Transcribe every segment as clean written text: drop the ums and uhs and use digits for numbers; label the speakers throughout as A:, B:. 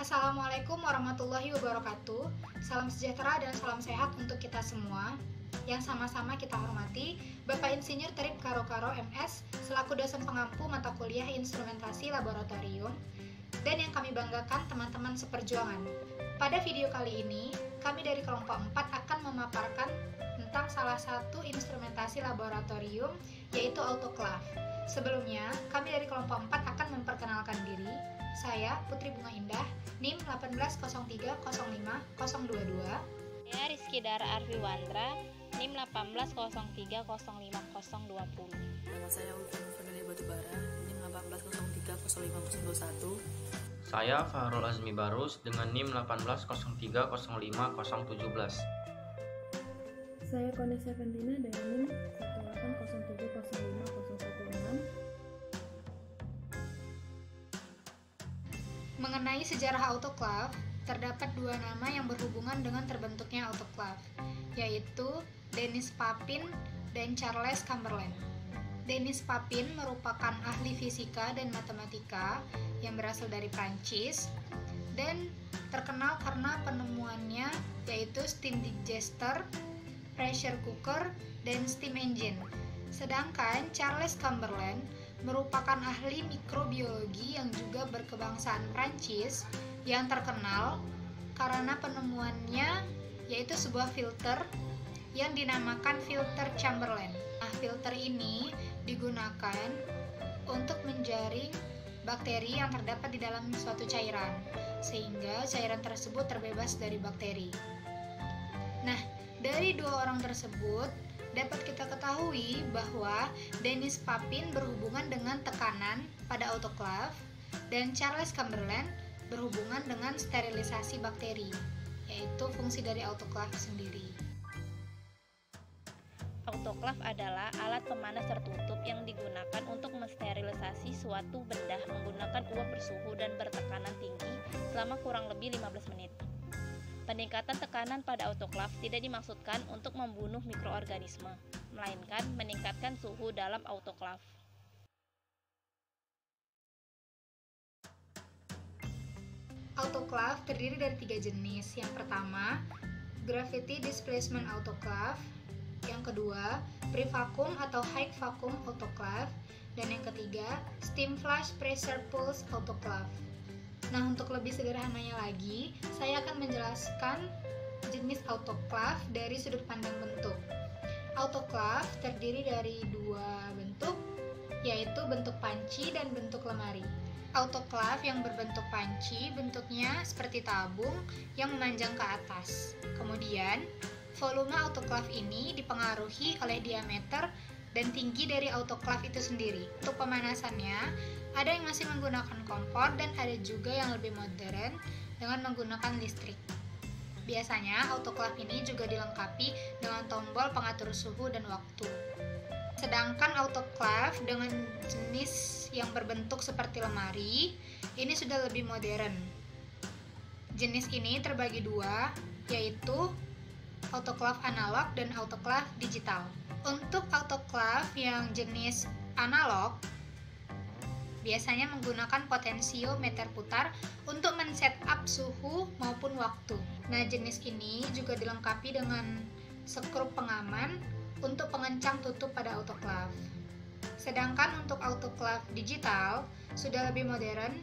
A: Assalamualaikum warahmatullahi wabarakatuh. Salam sejahtera dan salam sehat untuk kita semua. Yang sama-sama kita hormati Bapak Insinyur Terip Karo-Karo MS selaku dosen pengampu mata kuliah instrumentasi laboratorium, dan yang kami banggakan teman-teman seperjuangan. Pada video kali ini, kami dari kelompok 4 akan memaparkan tentang salah satu instrumentasi laboratorium, yaitu autoclave. Sebelumnya, kami dari kelompok 4 akan memperkenalkan diri. Saya Putri Bunga Indah, NIM 180305022.
B: Saya Rizky Dara Arfiwandra, NIM 180305020.
C: Nama saya Ulfan Fernandi Batubara, NIM 180305021.
D: Saya Fahrul Azmi Barus dengan NIM 180305017.
E: Saya Konesa Fentina dengan NIM 180305016.
A: Mengenai sejarah autoclave, terdapat dua nama yang berhubungan dengan terbentuknya autoclave, yaitu Denis Papin dan Charles Chamberlain. Denis Papin merupakan ahli fisika dan matematika yang berasal dari Prancis dan terkenal karena penemuannya yaitu steam digester, pressure cooker, dan steam engine. Sedangkan Charles Chamberlain merupakan ahli mikrobiologi yang juga berkebangsaan Prancis yang terkenal karena penemuannya yaitu sebuah filter yang dinamakan filter Chamberlain. Nah, filter ini digunakan untuk menjaring bakteri yang terdapat di dalam suatu cairan, sehingga cairan tersebut terbebas dari bakteri. Nah, dari dua orang tersebut dapat kita ketahui bahwa Denis Papin berhubungan dengan tekanan pada autoclave dan Charles Chamberlain berhubungan dengan sterilisasi bakteri, yaitu fungsi dari autoclave sendiri.
B: Autoclave adalah alat pemanas tertutup yang digunakan untuk mensterilisasi suatu benda menggunakan uap bersuhu dan bertekanan tinggi selama kurang lebih 15 menit. Peningkatan tekanan pada autoclave tidak dimaksudkan untuk membunuh mikroorganisme, melainkan meningkatkan suhu dalam autoclave.
A: Autoclave terdiri dari 3 jenis. Yang pertama, gravity displacement autoclave. Yang kedua, pre-vacuum atau high vacuum autoclave. Dan yang ketiga, steam flash pressure pulse autoclave. Nah, untuk lebih sederhananya lagi, saya akan menjelaskan jenis autoclave dari sudut pandang bentuk. Autoclave terdiri dari dua bentuk, yaitu bentuk panci dan bentuk lemari. Autoclave yang berbentuk panci bentuknya seperti tabung yang memanjang ke atas. Kemudian, volume autoclave ini dipengaruhi oleh diameter dan tinggi dari autoclave itu sendiri. Untuk pemanasannya, ada yang masih menggunakan kompor dan ada juga yang lebih modern dengan menggunakan listrik. Biasanya autoclave ini juga dilengkapi dengan tombol pengatur suhu dan waktu. Sedangkan autoclave dengan jenis yang berbentuk seperti lemari, ini sudah lebih modern. Jenis ini terbagi dua, yaitu autoclave analog dan autoclave digital. Untuk autoclave yang jenis analog, biasanya menggunakan potensiometer putar untuk men-setup suhu maupun waktu. Nah, jenis ini juga dilengkapi dengan skrup pengaman untuk pengencang tutup pada autoclave. Sedangkan untuk autoclave digital sudah lebih modern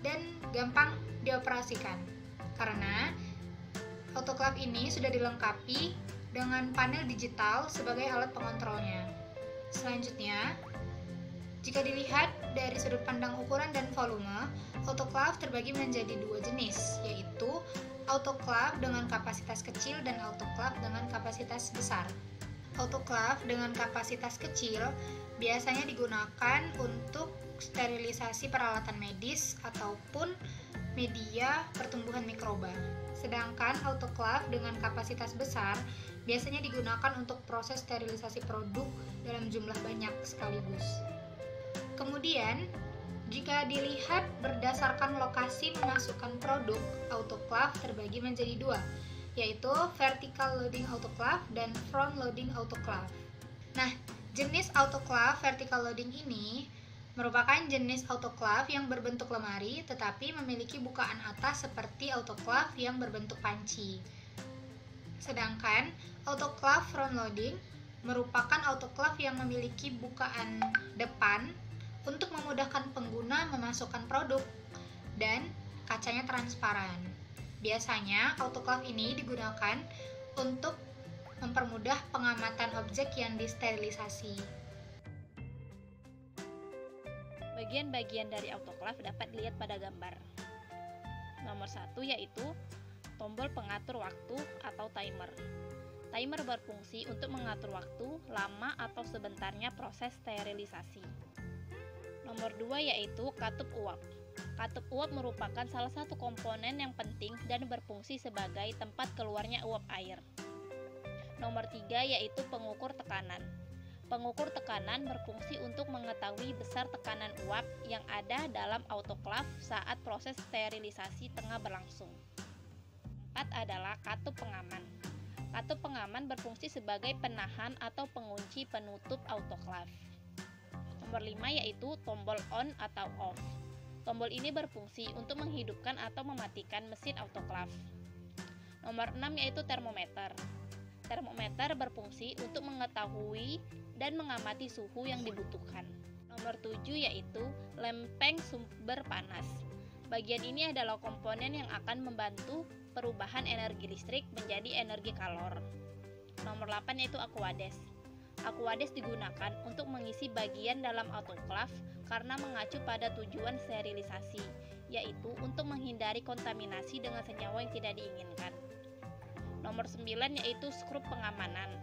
A: dan gampang dioperasikan karena autoclave ini sudah dilengkapi dengan panel digital sebagai alat pengontrolnya. Selanjutnya, jika dilihat dari sudut pandang ukuran dan volume, autoclave terbagi menjadi dua jenis, yaitu autoclave dengan kapasitas kecil dan autoclave dengan kapasitas besar. Autoclave dengan kapasitas kecil biasanya digunakan untuk sterilisasi peralatan medis ataupun media pertumbuhan mikroba. Sedangkan autoclave dengan kapasitas besar biasanya digunakan untuk proses sterilisasi produk dalam jumlah banyak sekaligus. Kemudian, jika dilihat berdasarkan lokasi memasukkan produk, autoclave terbagi menjadi dua, yaitu vertical loading autoclave dan front loading autoclave. Nah, jenis autoclave vertical loading ini merupakan jenis autoclave yang berbentuk lemari tetapi memiliki bukaan atas seperti autoclave yang berbentuk panci. Sedangkan autoclave front loading merupakan autoclave yang memiliki bukaan depan untuk memudahkan pengguna memasukkan produk dan kacanya transparan. Biasanya autoclave ini digunakan untuk mempermudah pengamatan objek yang disterilisasi.
B: Bagian-bagian dari autoclave dapat dilihat pada gambar. Nomor 1 yaitu tombol pengatur waktu atau timer. Timer berfungsi untuk mengatur waktu lama atau sebentarnya proses sterilisasi. Nomor 2 yaitu katup uap. Katup uap merupakan salah satu komponen yang penting dan berfungsi sebagai tempat keluarnya uap air. Nomor 3 yaitu pengukur tekanan. Pengukur tekanan berfungsi untuk mengetahui besar tekanan uap yang ada dalam autoclave saat proses sterilisasi tengah berlangsung. 4 adalah katup pengaman. Katup pengaman berfungsi sebagai penahan atau pengunci penutup autoclave. Nomor 5 yaitu tombol on atau off. Tombol ini berfungsi untuk menghidupkan atau mematikan mesin autoclave. Nomor 6 yaitu termometer. Termometer berfungsi untuk mengetahui dan mengamati suhu yang dibutuhkan. Nomor 7 yaitu lempeng sumber panas. Bagian ini adalah komponen yang akan membantu perubahan energi listrik menjadi energi kalor. Nomor 8 yaitu aquades. Aquades digunakan untuk mengisi bagian dalam autoclave karena mengacu pada tujuan sterilisasi, yaitu untuk menghindari kontaminasi dengan senyawa yang tidak diinginkan. Nomor 9 yaitu skrup pengamanan.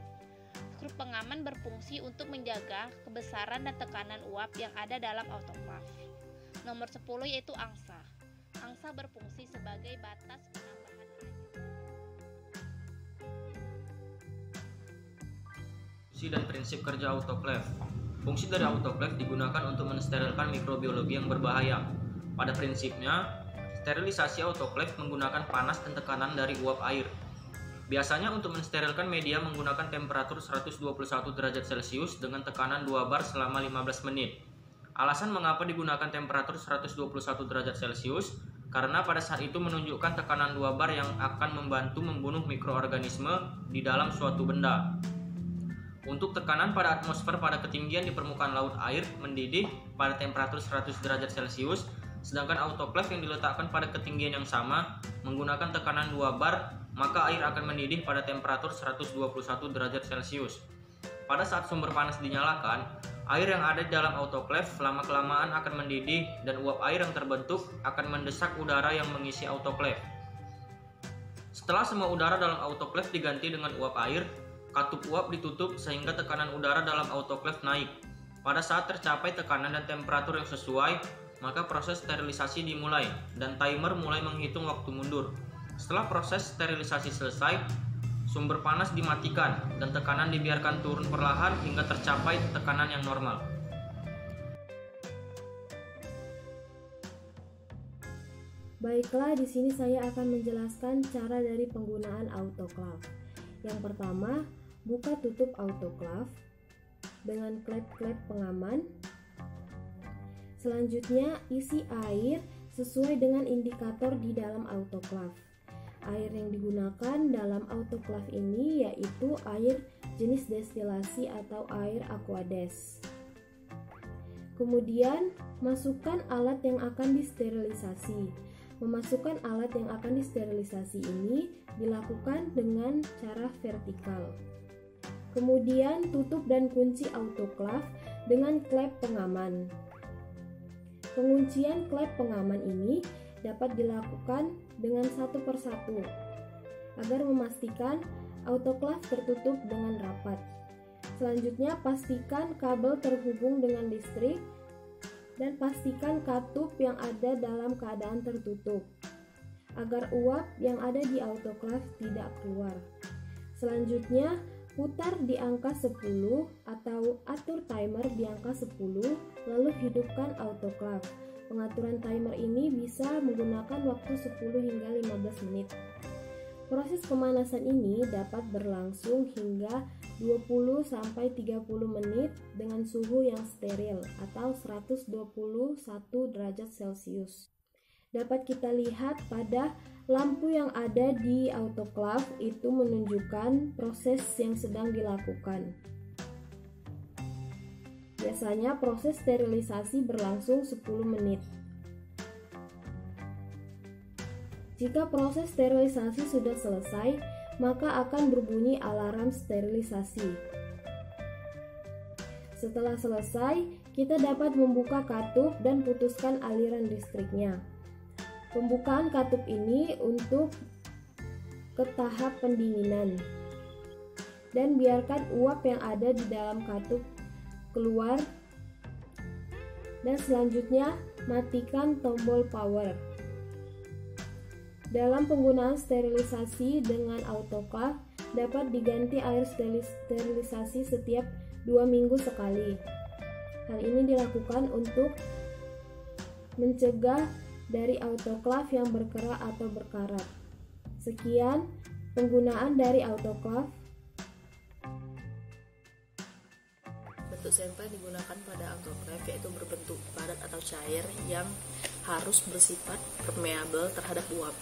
B: Skrup pengaman berfungsi untuk menjaga kebesaran dan tekanan uap yang ada dalam autoclave. Nomor 10 yaitu angsa. Angsa berfungsi sebagai batas penambahan air.
D: Fungsi dan prinsip kerja autoclave. Fungsi dari autoclave digunakan untuk mensterilkan mikrobiologi yang berbahaya. Pada prinsipnya, sterilisasi autoclave menggunakan panas dan tekanan dari uap air. Biasanya untuk mensterilkan media menggunakan temperatur 121 derajat Celcius dengan tekanan 2 bar selama 15 menit. Alasan mengapa digunakan temperatur 121 derajat Celcius karena pada saat itu menunjukkan tekanan 2 bar yang akan membantu membunuh mikroorganisme di dalam suatu benda. Untuk tekanan pada atmosfer pada ketinggian di permukaan laut air mendidih pada temperatur 100 derajat Celcius, sedangkan autoclave yang diletakkan pada ketinggian yang sama menggunakan tekanan 2 bar, maka air akan mendidih pada temperatur 121 derajat Celcius. Pada saat sumber panas dinyalakan, air yang ada di dalam autoclave lama-kelamaan akan mendidih dan uap air yang terbentuk akan mendesak udara yang mengisi autoclave. Setelah semua udara dalam autoclave diganti dengan uap air, katup uap ditutup sehingga tekanan udara dalam autoclave naik. Pada saat tercapai tekanan dan temperatur yang sesuai, maka proses sterilisasi dimulai dan timer mulai menghitung waktu mundur. Setelah proses sterilisasi selesai, sumber panas dimatikan dan tekanan dibiarkan turun perlahan hingga tercapai tekanan yang normal.
E: Baiklah, di sini saya akan menjelaskan cara dari penggunaan autoclave. Yang pertama, buka tutup autoclave dengan klep-klep pengaman. Selanjutnya, isi air sesuai dengan indikator di dalam autoclave. Air yang digunakan dalam autoclave ini yaitu air jenis destilasi atau air aquades. Kemudian, masukkan alat yang akan disterilisasi. Memasukkan alat yang akan disterilisasi ini dilakukan dengan cara vertikal. Kemudian, tutup dan kunci autoclave dengan klep pengaman. Penguncian klep pengaman ini dapat dilakukan dengan satu persatu agar memastikan autoclave tertutup dengan rapat. Selanjutnya, pastikan kabel terhubung dengan listrik dan pastikan katup yang ada dalam keadaan tertutup agar uap yang ada di autoclave tidak keluar. Selanjutnya, putar di angka 10 atau atur timer di angka 10 lalu hidupkan autoclave. Pengaturan timer ini bisa menggunakan waktu 10 hingga 15 menit. Proses pemanasan ini dapat berlangsung hingga 20-30 menit dengan suhu yang steril atau 121 derajat Celcius. Dapat kita lihat pada lampu yang ada di autoclave itu menunjukkan proses yang sedang dilakukan. Biasanya proses sterilisasi berlangsung 10 menit. Jika proses sterilisasi sudah selesai, maka akan berbunyi alarm sterilisasi. Setelah selesai, kita dapat membuka katup dan putuskan aliran listriknya. Pembukaan katup ini untuk ke tahap pendinginan. Dan biarkan uap yang ada di dalam katup keluar. Dan selanjutnya, matikan tombol power. Dalam penggunaan sterilisasi dengan autoclave, dapat diganti air sterilisasi setiap 2 minggu sekali. Hal ini dilakukan untuk mencegah dari autoclave yang berkerak atau berkarat. Sekian penggunaan dari autoclave.
C: Bentuk sampel digunakan pada autoclave yaitu berbentuk padat atau cair yang harus bersifat permeabel terhadap uap.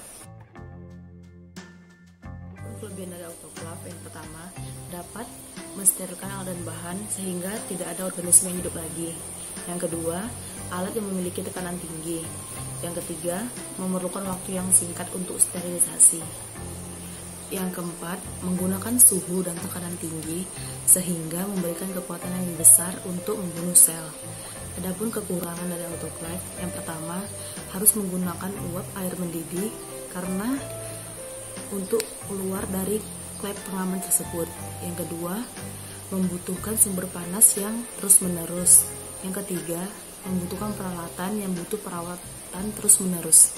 C: Kelebihan dari autoclave yang pertama, dapat mensterilkan alat dan bahan sehingga tidak ada organisme yang hidup lagi. Yang kedua, alat yang memiliki tekanan tinggi. Yang ketiga, memerlukan waktu yang singkat untuk sterilisasi. Yang keempat, menggunakan suhu dan tekanan tinggi sehingga memberikan kekuatan yang besar untuk membunuh sel. Adapun kekurangan dari autoclave, yang pertama, harus menggunakan uap air mendidih karena untuk keluar dari klep pengaman tersebut. Yang kedua, membutuhkan sumber panas yang terus-menerus. Yang ketiga, membutuhkan peralatan yang butuh perawatan terus-menerus.